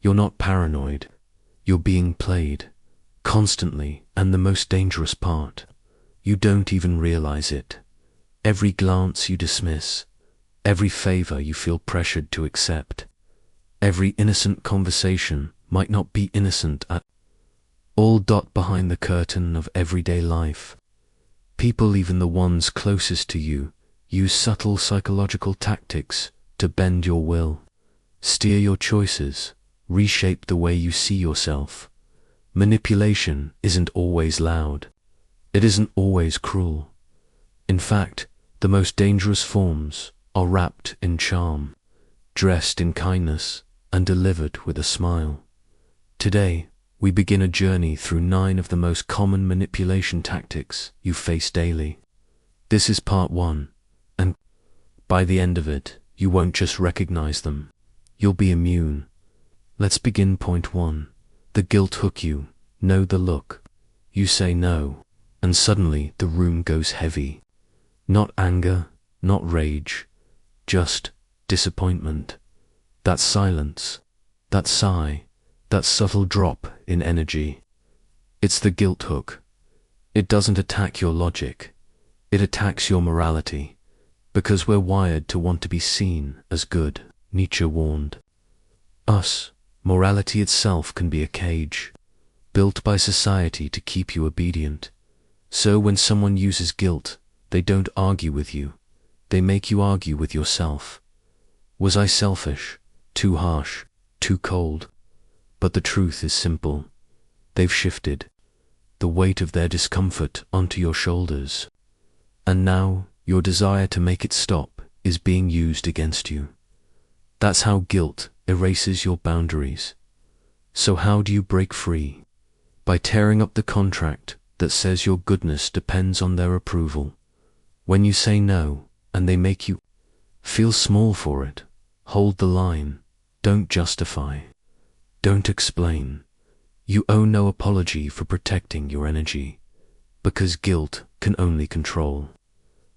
You're not paranoid. You're being played. Constantly, and the most dangerous part, you don't even realize it. Every glance you dismiss, every favor you feel pressured to accept, every innocent conversation might not be innocent at all. Behind the curtain of everyday life, people, even the ones closest to you, use subtle psychological tactics to bend your will, steer your choices, reshape the way you see yourself. Manipulation isn't always loud. It isn't always cruel. In fact, the most dangerous forms are wrapped in charm, dressed in kindness, and delivered with a smile. Today, we begin a journey through 9 of the most common manipulation tactics you face daily. This is part 1, and by the end of it, you won't just recognize them. You'll be immune. Let's begin. Point 1. The guilt hook. You know the look. You say no, and suddenly the room goes heavy. Not anger, not rage, just disappointment. That silence, that sigh, that subtle drop in energy. It's the guilt hook. It doesn't attack your logic. It attacks your morality, because we're wired to want to be seen as good, Nietzsche warned us. Morality itself can be a cage, built by society to keep you obedient. So when someone uses guilt, they don't argue with you. They make you argue with yourself. Was I selfish? Too harsh? Too cold? But the truth is simple. They've shifted the weight of their discomfort onto your shoulders. And now your desire to make it stop is being used against you. That's how guilt erases your boundaries. So how do you break free? By tearing up the contract that says your goodness depends on their approval. When you say no, and they make you feel small for it, hold the line. Don't justify. Don't explain. You owe no apology for protecting your energy, because guilt can only control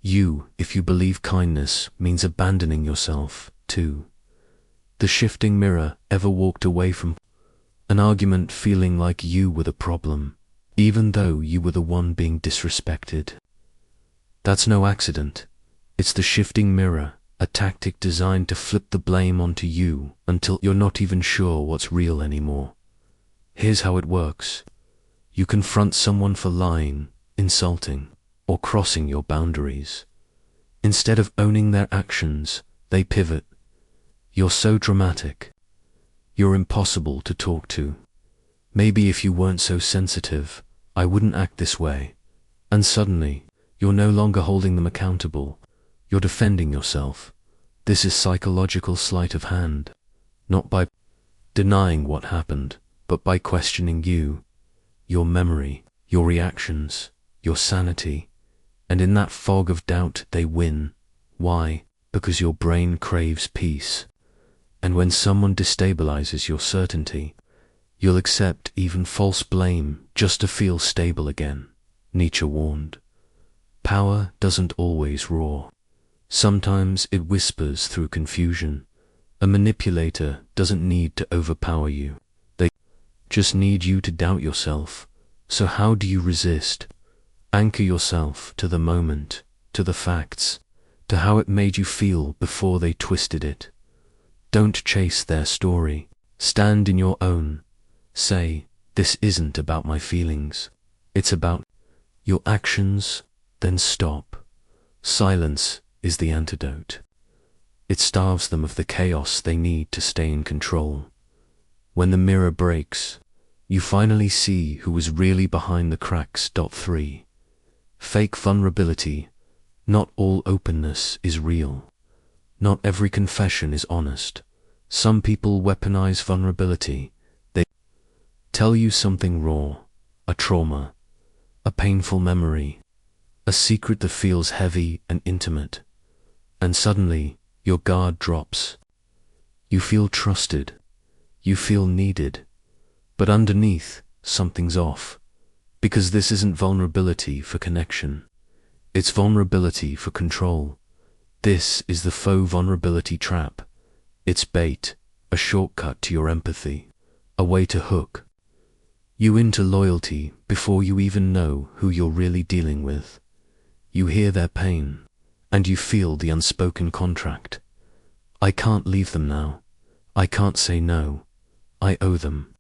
you if you believe kindness means abandoning yourself, too. The shifting mirror. Ever walked away from an argument feeling like you were the problem, even though you were the one being disrespected? That's no accident. It's the shifting mirror, a tactic designed to flip the blame onto you until you're not even sure what's real anymore. Here's how it works. You confront someone for lying, insulting, or crossing your boundaries. Instead of owning their actions, they pivot. You're so dramatic. You're impossible to talk to. Maybe if you weren't so sensitive, I wouldn't act this way. And suddenly, you're no longer holding them accountable. You're defending yourself. This is psychological sleight of hand. Not by denying what happened, but by questioning you, your memory, your reactions, your sanity. And in that fog of doubt, they win. Why? Because your brain craves peace. And when someone destabilizes your certainty, you'll accept even false blame just to feel stable again, Nietzsche warned. Power doesn't always roar. Sometimes it whispers through confusion. A manipulator doesn't need to overpower you. They just need you to doubt yourself. So how do you resist? Anchor yourself to the moment, to the facts, to how it made you feel before they twisted it. Don't chase their story. Stand in your own. Say, this isn't about my feelings. It's about your actions. Then stop. Silence is the antidote. It starves them of the chaos they need to stay in control. When the mirror breaks, you finally see who was really behind the cracks. 3. Fake vulnerability. Not all openness is real. Not every confession is honest. Some people weaponize vulnerability. They tell you something raw, a trauma, a painful memory, a secret that feels heavy and intimate. And suddenly, your guard drops. You feel trusted. You feel needed. But underneath, something's off. Because this isn't vulnerability for connection. It's vulnerability for control. This is the faux vulnerability trap. It's bait, a shortcut to your empathy. a way to hook you into loyalty before you even know who you're really dealing with. You hear their pain, and you feel the unspoken contract. I can't leave them now. I can't say no. I owe them.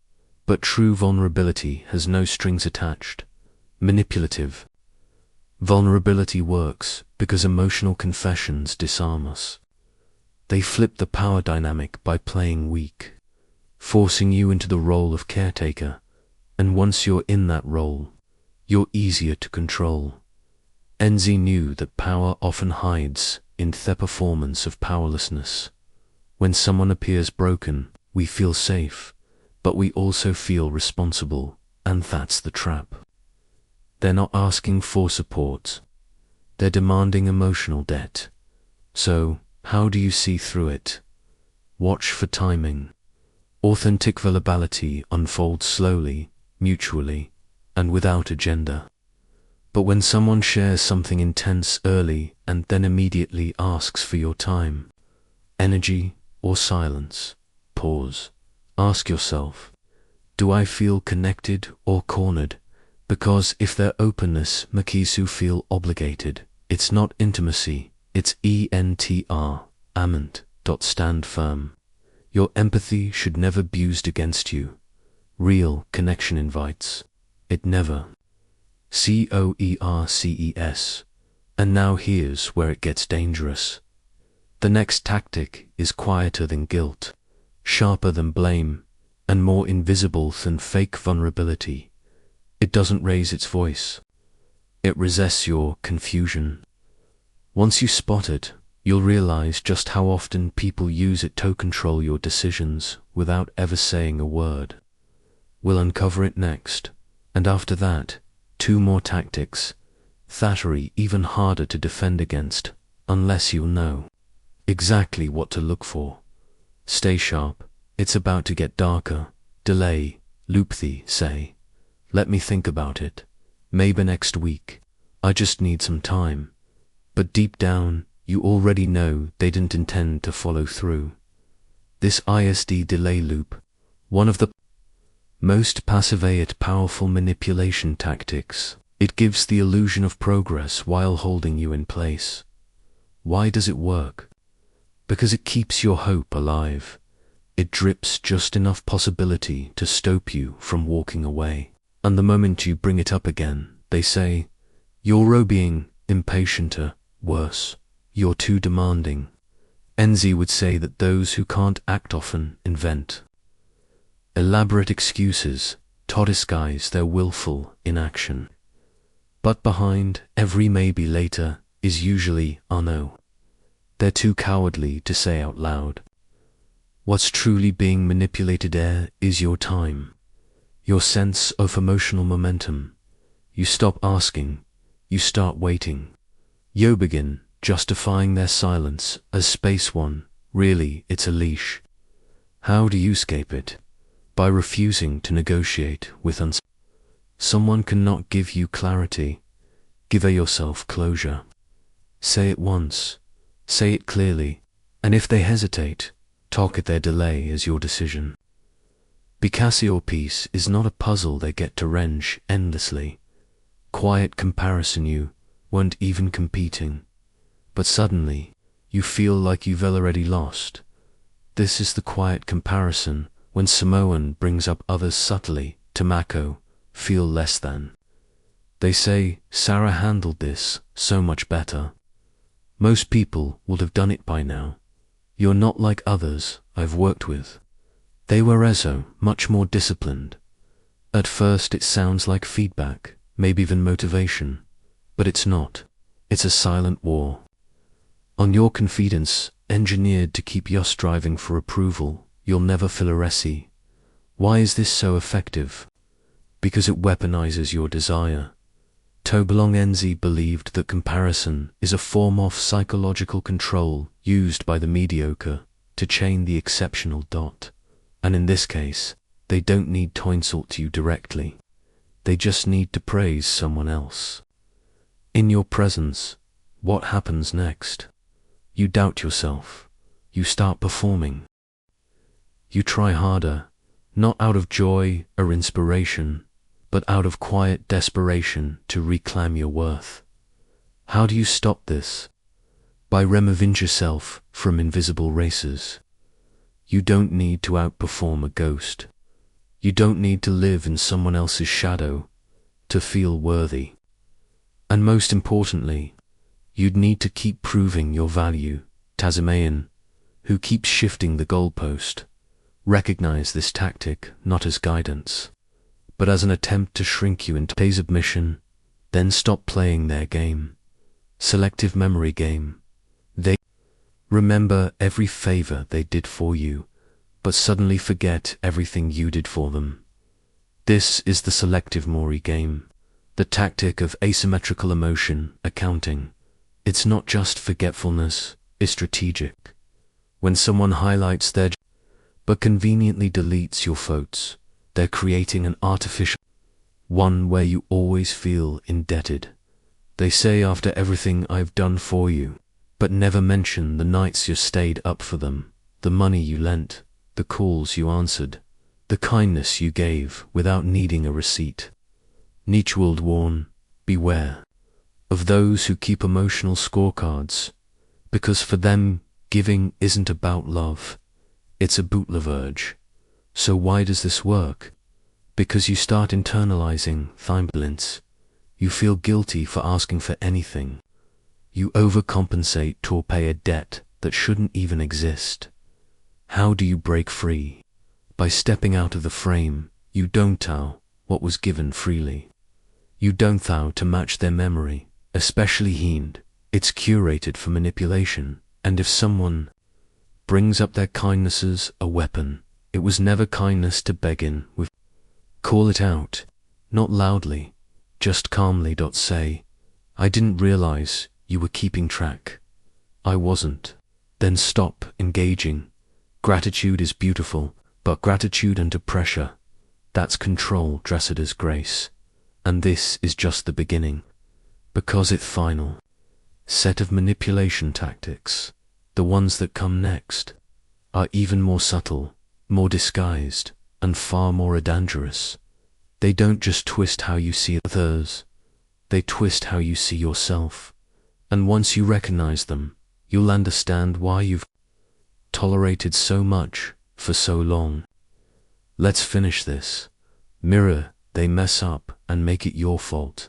But true vulnerability has no strings attached. Manipulative vulnerability works because emotional confessions disarm us. They flip the power dynamic by playing weak, forcing you into the role of caretaker, and once you're in that role, you're easier to control. NZ knew that power often hides in the performance of powerlessness. When someone appears broken, we feel safe, but we also feel responsible, and that's the trap. They're not asking for support. They're demanding emotional debt. So, how do you see through it? Watch for timing. Authentic vulnerability unfolds slowly, mutually, and without agenda. But when someone shares something intense early and then immediately asks for your time, energy, or silence, pause. Ask yourself, do I feel connected or cornered? Because if their openness makes you feel obligated, it's not intimacy, it's ENTR, ament. Stand firm. Your empathy should never be used against you. Real connection invites. It never. COERCES. And now here's where it gets dangerous. The next tactic is quieter than guilt, sharper than blame, and more invisible than fake vulnerability. It doesn't raise its voice. It resists your confusion. Once you spot it, you'll realize just how often people use it to control your decisions without ever saying a word. We'll uncover it next, and after that, 2 more tactics, that are even harder to defend against, unless you know exactly what to look for. Stay sharp, it's about to get darker. Delay, loop say. Let me think about it. Maybe next week. I just need some time. But deep down, you already know they didn't intend to follow through. This ISD delay loop, one of the most passive yet powerful manipulation tactics. It gives the illusion of progress while holding you in place. Why does it work? Because it keeps your hope alive. It drips just enough possibility to stop you from walking away. And the moment you bring it up again, they say, you're being impatienter, worse, you're too demanding. NZ would say that those who can't act often invent elaborate excuses to disguise their willful inaction. But behind every maybe later is usually a no. They're too cowardly to say out loud. What's truly being manipulated is your time, your sense of emotional momentum. You stop asking, you start waiting. You begin justifying their silence as space one. Really, it's a leash. How do you escape it? By refusing to negotiate with someone cannot give you clarity. Give yourself closure. Say it once. Say it clearly. And if they hesitate, talk at their delay as your decision. Because your piece is not a puzzle they get to wrench endlessly. Quiet comparison, you weren't even competing. But suddenly, you feel like you've already lost. This is the quiet comparison when Samoan brings up others subtly to Mako, feel less than. They say, Sarah handled this so much better. Most people would have done it by now. You're not like others I've worked with. They were so much more disciplined. At first it sounds like feedback, maybe even motivation, but it's not. It's a silent war on your confidence, engineered to keep you striving for approval. You'll never feel a resi. Why is this so effective? Because it weaponizes your desire. Tobelong NZ believed that comparison is a form of psychological control used by the mediocre to chain the exceptional dot. And in this case, they don't need to insult you directly. They just need to praise someone else. In your presence, what happens next? You doubt yourself. You start performing. You try harder, not out of joy or inspiration, but out of quiet desperation to reclaim your worth. How do you stop this? By removing yourself from invisible races. You don't need to outperform a ghost. You don't need to live in someone else's shadow to feel worthy. And most importantly, you'd need to keep proving your value. Tasmanian, who keeps shifting the goalpost, recognize this tactic not as guidance, but as an attempt to shrink you into a submission, then stop playing their game. Selective memory game. They remember every favor they did for you, but suddenly forget everything you did for them. This is the selective memory game, the tactic of asymmetrical emotion accounting. It's not just forgetfulness, it's strategic. When someone highlights their but conveniently deletes your photos, they're creating an artificial one where you always feel indebted. They say after everything I've done for you, but never mention the nights you stayed up for them, the money you lent, the calls you answered, the kindness you gave without needing a receipt. Nietzsche would warn, beware of those who keep emotional scorecards, because for them, giving isn't about love, it's about leverage. So why does this work? Because you start internalizing thimblins. You feel guilty for asking for anything. You overcompensate to pay a debt that shouldn't even exist. How do you break free? By stepping out of the frame. You don't owe what was given freely. You don't owe to match their memory, especially heened. It's curated for manipulation, and if someone brings up their kindness as a weapon, it was never kindness to begin with. Call it out, not loudly, just calmly. Say, I didn't realize you were keeping track. I wasn't. Then stop engaging. Gratitude is beautiful, but gratitude under pressure, that's control dressed as grace. And this is just the beginning, because it's final set of manipulation tactics. The ones that come next are even more subtle, more disguised, and far more dangerous. They don't just twist how you see others, they twist how you see yourself. And once you recognize them, you'll understand why you've tolerated so much for so long. Let's finish this. Mirror, they mess up and make it your fault.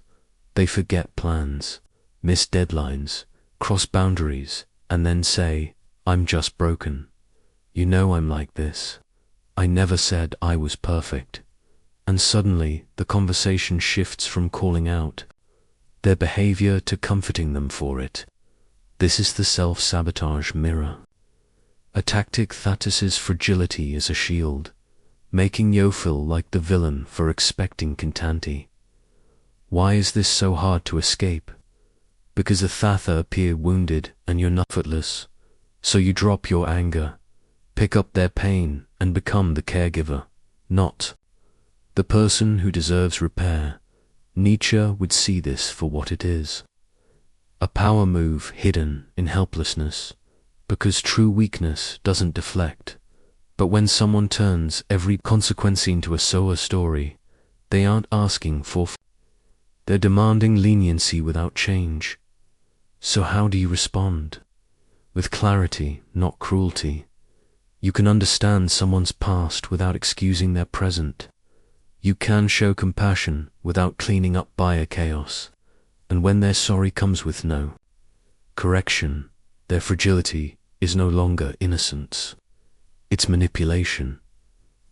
They forget plans, miss deadlines, cross boundaries, and then say, I'm just broken. You know I'm like this. I never said I was perfect. And suddenly the conversation shifts from calling out their behavior to comforting them for it. This is the self-sabotage mirror. A tactic that uses fragility as a shield, making you feel like the villain for expecting contanty. Why is this so hard to escape? Because the Thatha appear wounded and you're not effortless. So you drop your anger, pick up their pain, and become the caregiver, not the person who deserves repair. Nietzsche would see this for what it is. A power move hidden in helplessness, because true weakness doesn't deflect. But when someone turns every consequence into a sour story, they aren't asking for they're demanding leniency without change. So how do you respond? With clarity, not cruelty. You can understand someone's past without excusing their present. You can show compassion without cleaning up by chaos. And when their sorry comes with no correction, their fragility is no longer innocence. It's manipulation.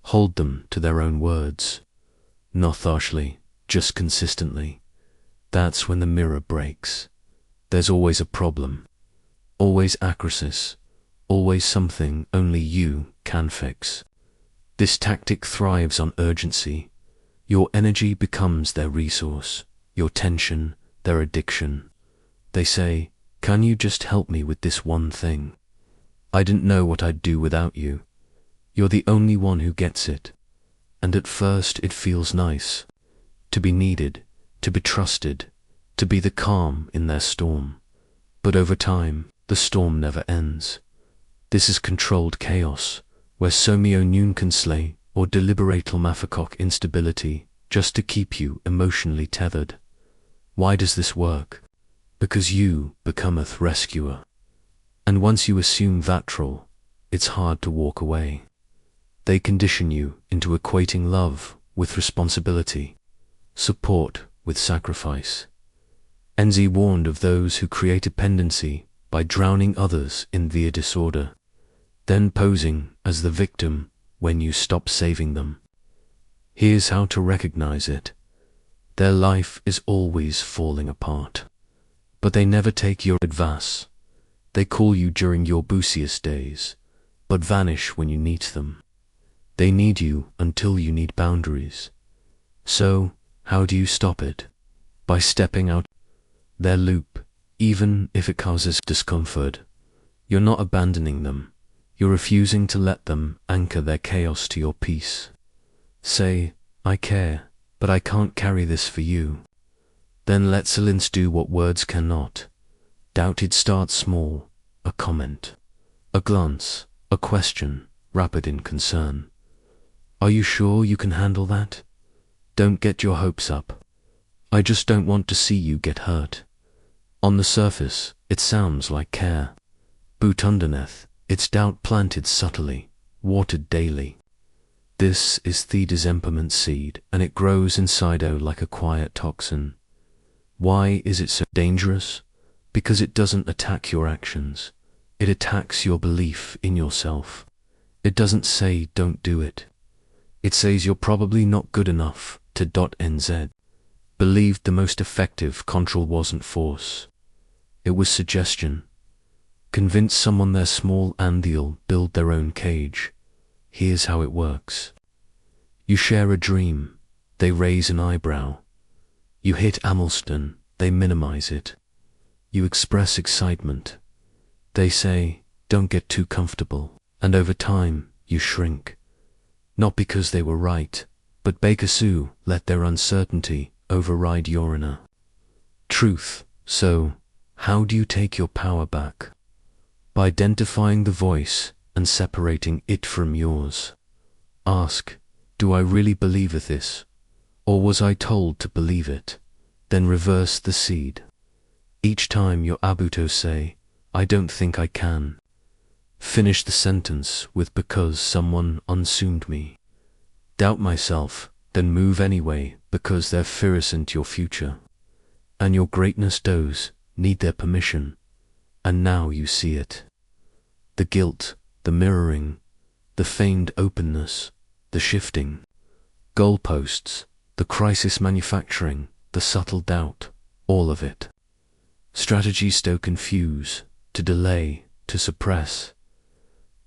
Hold them to their own words. Not harshly, just consistently. That's when the mirror breaks. There's always a problem. Always acrosis. Always something only you can fix. This tactic thrives on urgency. Your energy becomes their resource, your tension, their addiction. They say, can you just help me with this one thing? I didn't know what I'd do without you. You're the only one who gets it. And at first it feels nice. To be needed, to be trusted, to be the calm in their storm. But over time, the storm never ends. This is controlled chaos, where Somio Noon can slay or deliberate mafakok instability just to keep you emotionally tethered. Why does this work? Because you becometh rescuer. And once you assume that role, it's hard to walk away. They condition you into equating love with responsibility, support with sacrifice. NZ warned of those who create dependency by drowning others in their disorder, then posing as the victim when you stop saving them. Here's how to recognize it. Their life is always falling apart, but they never take your advice. They call you during your busiest days, but vanish when you need them. They need you until you need boundaries. So, how do you stop it? By stepping out their loop, even if it causes discomfort. You're not abandoning them. You're refusing to let them anchor their chaos to your peace. Say, I care, but I can't carry this for you. Then let silence do what words cannot. Doubted starts small, a comment, a glance, a question, rapid in concern. Are you sure you can handle that? Don't get your hopes up. I just don't want to see you get hurt. On the surface, it sounds like care. But underneath, it's doubt planted subtly, watered daily. This is the disempiment seed, and it grows inside you like a quiet toxin. Why is it so dangerous? Because it doesn't attack your actions. It attacks your belief in yourself. It doesn't say don't do it. It says you're probably not good enough to .nz. Believed the most effective control wasn't force. It was suggestion. Convince someone they're small and they'll build their own cage. Here's how it works. You share a dream, they raise an eyebrow. You hit a milestone, they minimize it. You express excitement. They say, don't get too comfortable. And over time, you shrink. Not because they were right, but Baker let their uncertainty override your inner truth. So, how do you take your power back? By identifying the voice and separating it from yours. Ask, do I really believe this? Or was I told to believe it? Then reverse the seed. Each time your abuto say, I don't think I can. Finish the sentence with because someone unsooned me. Doubt myself, then move anyway because they're fearsome your future. And your greatness does need their permission. And now you see it. The guilt, the mirroring, the feigned openness, the shifting goalposts, the crisis manufacturing, the subtle doubt, all of it. Strategies to confuse, to delay, to suppress.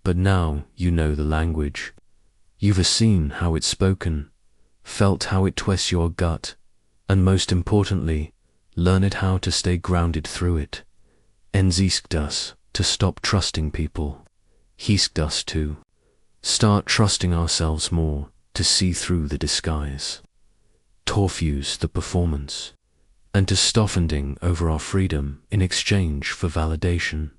But now you know the language. You've seen how it's spoken, felt how it twists your gut, and most importantly, learned how to stay grounded through it. Enziesked us to stop trusting people. Heesked us to start trusting ourselves more, to see through the disguise. Torfuse the performance, and to stoffending over our freedom in exchange for validation.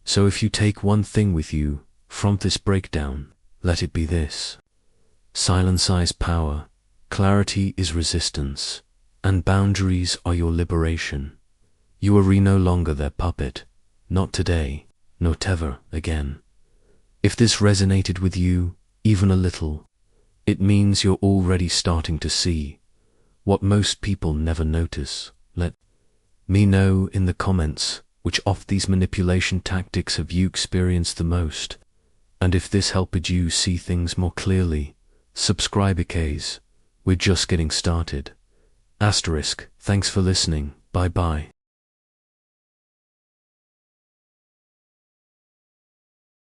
So if you take one thing with you from this breakdown, let it be this. Silence is power, clarity is resistance, and boundaries are your liberation. You are no longer their puppet, not today, not ever again. If this resonated with you, even a little, it means you're already starting to see what most people never notice. Let me know in the comments which of these manipulation tactics have you experienced the most, and if this helped you see things more clearly. Subscribe case. We're just getting started. Asterisk, thanks for listening, bye bye.